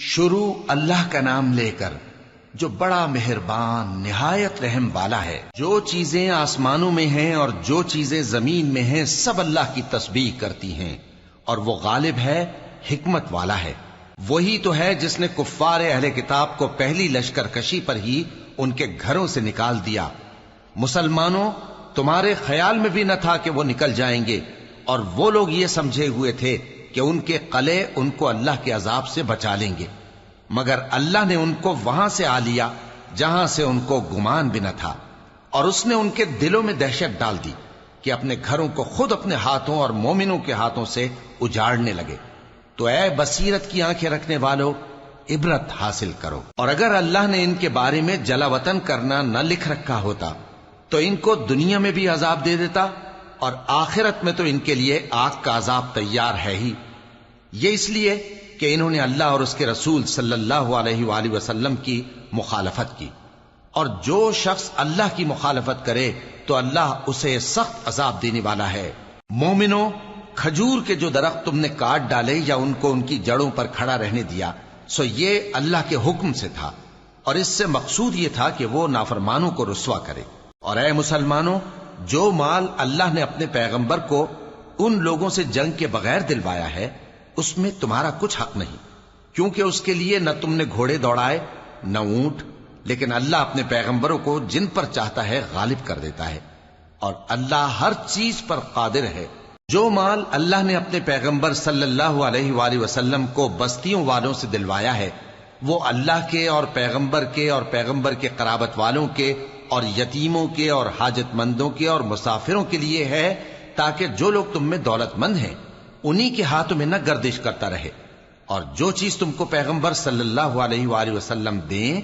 شروع اللہ کا نام لے کر جو بڑا مہربان نہایت رحم والا ہے۔ جو چیزیں آسمانوں میں ہیں اور جو چیزیں زمین میں ہیں سب اللہ کی تسبیح کرتی ہیں، اور وہ غالب ہے، حکمت والا ہے۔ وہی تو ہے جس نے کفار اہل کتاب کو پہلی لشکر کشی پر ہی ان کے گھروں سے نکال دیا۔ مسلمانوں، تمہارے خیال میں بھی نہ تھا کہ وہ نکل جائیں گے، اور وہ لوگ یہ سمجھے ہوئے تھے کہ ان کے قلعے ان کو اللہ کے عذاب سے بچا لیں گے، مگر اللہ نے ان کو وہاں سے آ لیا جہاں سے ان کو گمان بھی نہ تھا، اور اس نے ان کے دلوں میں دہشت ڈال دی کہ اپنے گھروں کو خود اپنے ہاتھوں اور مومنوں کے ہاتھوں سے اجاڑنے لگے۔ تو اے بصیرت کی آنکھیں رکھنے والو، عبرت حاصل کرو۔ اور اگر اللہ نے ان کے بارے میں جلا وطن کرنا نہ لکھ رکھا ہوتا تو ان کو دنیا میں بھی عذاب دے دیتا، اور آخرت میں تو ان کے لیے آگ کا عذاب تیار ہے ہی۔ یہ اس لیے کہ انہوں نے اللہ اور اس کے رسول صلی اللہ علیہ وآلہ وسلم کی مخالفت کی، اور جو شخص اللہ کی مخالفت کرے تو اللہ اسے سخت عذاب دینے والا ہے۔ مومنوں، کھجور کے جو درخت تم نے کاٹ ڈالے یا ان کو ان کی جڑوں پر کھڑا رہنے دیا، سو یہ اللہ کے حکم سے تھا، اور اس سے مقصود یہ تھا کہ وہ نافرمانوں کو رسوا کرے۔ اور اے مسلمانوں، جو مال اللہ نے اپنے پیغمبر کو ان لوگوں سے جنگ کے بغیر دلوایا ہے اس میں تمہارا کچھ حق نہیں، کیونکہ اس کے لیے نہ تم نے گھوڑے دوڑائے نہ اونٹ، لیکن اللہ اپنے پیغمبروں کو جن پر چاہتا ہے غالب کر دیتا ہے، اور اللہ ہر چیز پر قادر ہے۔ جو مال اللہ نے اپنے پیغمبر صلی اللہ علیہ وآلہ وسلم کو بستیوں والوں سے دلوایا ہے وہ اللہ کے اور پیغمبر کے قرابت والوں کے اور یتیموں کے اور حاجت مندوں کے اور مسافروں کے لیے ہے، تاکہ جو لوگ تم میں دولت مند ہیں انہی کے ہاتھوں میں نہ گردش کرتا رہے، اور جو چیز تم کو پیغمبر صلی اللہ علیہ وآلہ وسلم دیں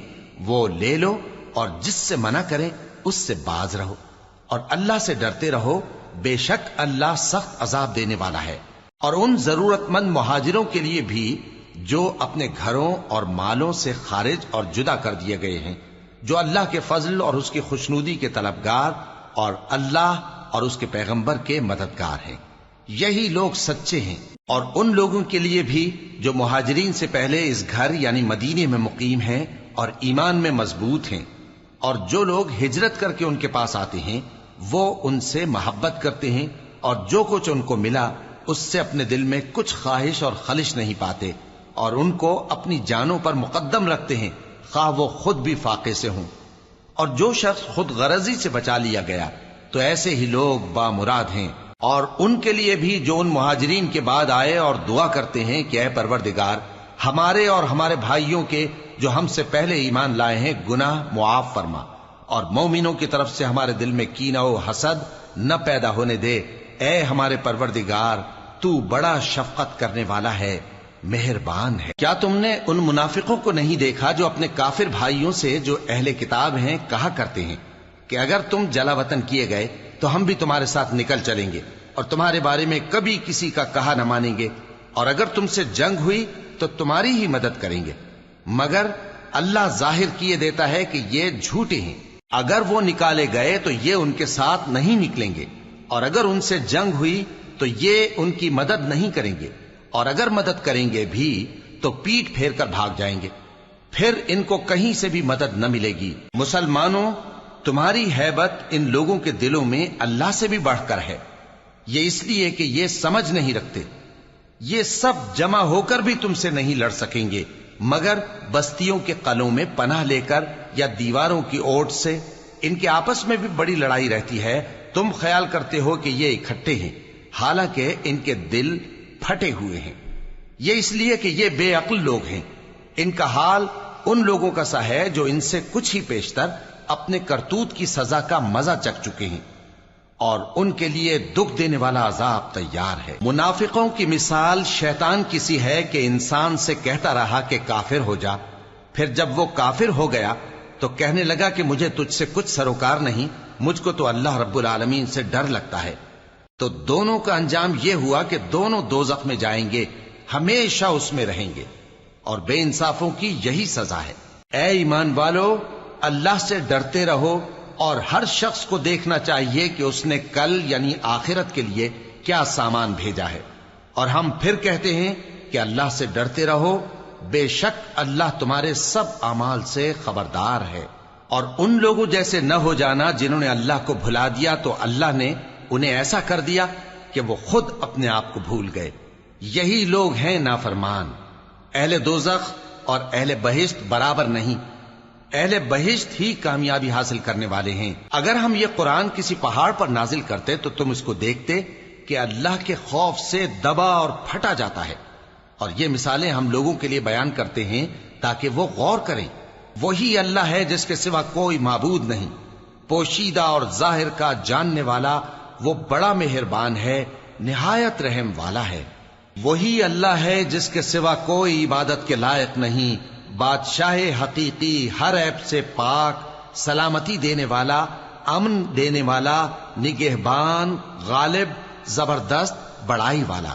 وہ لے لو، اور جس سے منع کریں اس سے باز رہو، اور اللہ سے ڈرتے رہو، بے شک اللہ سخت عذاب دینے والا ہے۔ اور ان ضرورت مند مہاجروں کے لیے بھی جو اپنے گھروں اور مالوں سے خارج اور جدا کر دیے گئے ہیں، جو اللہ کے فضل اور اس کی خوشنودی کے طلبگار اور اللہ اور اس کے پیغمبر کے مددگار ہیں، یہی لوگ سچے ہیں۔ اور ان لوگوں کے لیے بھی جو مہاجرین سے پہلے اس گھر یعنی مدینے میں مقیم ہیں اور ایمان میں مضبوط ہیں، اور جو لوگ ہجرت کر کے ان کے پاس آتے ہیں وہ ان سے محبت کرتے ہیں، اور جو کچھ ان کو ملا اس سے اپنے دل میں کچھ خواہش اور خلش نہیں پاتے، اور ان کو اپنی جانوں پر مقدم رکھتے ہیں خواہ وہ خود بھی فاقے سے ہوں۔ اور جو شخص خود غرضی سے بچا لیا گیا تو ایسے ہی لوگ بامراد ہیں۔ اور ان کے لیے بھی جو ان مہاجرین کے بعد آئے اور دعا کرتے ہیں کہ اے پروردگار، ہمارے اور ہمارے بھائیوں کے جو ہم سے پہلے ایمان لائے ہیں گناہ معاف فرما، اور مومنوں کی طرف سے ہمارے دل میں کینہ و حسد نہ پیدا ہونے دے، اے ہمارے پروردگار تو بڑا شفقت کرنے والا ہے، مہربان ہے۔ کیا تم نے ان منافقوں کو نہیں دیکھا جو اپنے کافر بھائیوں سے جو اہل کتاب ہیں کہا کرتے ہیں کہ اگر تم جلا وطن کیے گئے تو ہم بھی تمہارے ساتھ نکل چلیں گے، اور تمہارے بارے میں کبھی کسی کا کہا نہ مانیں گے، اور اگر تم سے جنگ ہوئی تو تمہاری ہی مدد کریں گے، مگر اللہ ظاہر کیے دیتا ہے کہ یہ جھوٹے ہیں۔ اگر وہ نکالے گئے تو یہ ان کے ساتھ نہیں نکلیں گے، اور اگر ان سے جنگ ہوئی تو یہ ان کی مدد نہیں کریں گے، اور اگر مدد کریں گے بھی تو پیٹ پھیر کر بھاگ جائیں گے، پھر ان کو کہیں سے بھی مدد نہ ملے گی۔ مسلمانوں، تمہاری ہیبت ان لوگوں کے دلوں میں اللہ سے بھی بڑھ کر ہے، یہ اس لیے کہ یہ سمجھ نہیں رکھتے۔ یہ سب جمع ہو کر بھی تم سے نہیں لڑ سکیں گے، مگر بستیوں کے قلعوں میں پناہ لے کر یا دیواروں کی اوٹ سے۔ ان کے آپس میں بھی بڑی لڑائی رہتی ہے، تم خیال کرتے ہو کہ یہ اکٹھے ہیں، حالانکہ ان کے دل پھٹے ہوئے ہیں۔ یہ اس لیے کہ یہ بے عقل لوگ ہیں۔ ان کا حال ان لوگوں کا سا ہے جو ان سے کچھ ہی پیشتر اپنے کرتوت کی سزا کا مزہ چکھ چکے ہیں، اور ان کے لیے دکھ دینے والا عذاب تیار ہے۔ منافقوں کی مثال شیطان کی سی ہے کہ انسان سے کہتا رہا کہ کافر ہو جا، پھر جب وہ کافر ہو گیا تو کہنے لگا کہ مجھے تجھ سے کچھ سروکار نہیں، مجھ کو تو اللہ رب العالمین سے ڈر لگتا ہے۔ تو دونوں کا انجام یہ ہوا کہ دونوں دوزخ میں جائیں گے، ہمیشہ اس میں رہیں گے، اور بے انصافوں کی یہی سزا ہے۔ اے ایمان والو، اللہ سے ڈرتے رہو، اور ہر شخص کو دیکھنا چاہیے کہ اس نے کل یعنی آخرت کے لیے کیا سامان بھیجا ہے، اور ہم پھر کہتے ہیں کہ اللہ سے ڈرتے رہو، بے شک اللہ تمہارے سب اعمال سے خبردار ہے۔ اور ان لوگوں جیسے نہ ہو جانا جنہوں نے اللہ کو بھلا دیا تو اللہ نے انہیں ایسا کر دیا کہ وہ خود اپنے آپ کو بھول گئے۔ یہی لوگ ہیں نافرمان۔ اہل دوزخ اور اہل بہشت برابر نہیں، اہل بہشت ہی کامیابی حاصل کرنے والے ہیں۔ اگر ہم یہ قرآن کسی پہاڑ پر نازل کرتے تو تم اس کو دیکھتے کہ اللہ کے خوف سے دبا اور پھٹا جاتا ہے۔ اور یہ مثالیں ہم لوگوں کے لیے بیان کرتے ہیں تاکہ وہ غور کریں۔ وہی اللہ ہے جس کے سوا کوئی معبود نہیں، پوشیدہ اور ظاہر کا جاننے والا، وہ بڑا مہربان ہے، نہایت رحم والا ہے۔ وہی اللہ ہے جس کے سوا کوئی عبادت کے لائق نہیں، بادشاہ حقیقی، ہر عیب سے پاک، سلامتی دینے والا، امن دینے والا، نگہبان، غالب، زبردست، بڑائی والا۔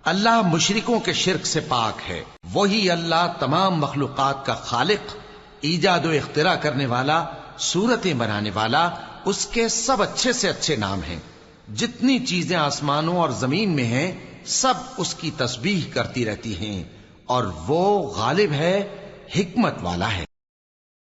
اللہ مشرکوں کے شرک سے پاک ہے۔ وہی اللہ تمام مخلوقات کا خالق، ایجاد و اختراع کرنے والا، صورتیں بنانے والا، اس کے سب اچھے سے اچھے نام ہیں۔ جتنی چیزیں آسمانوں اور زمین میں ہیں سب اس کی تسبیح کرتی رہتی ہیں، اور وہ غالب ہے، حکمت والا ہے۔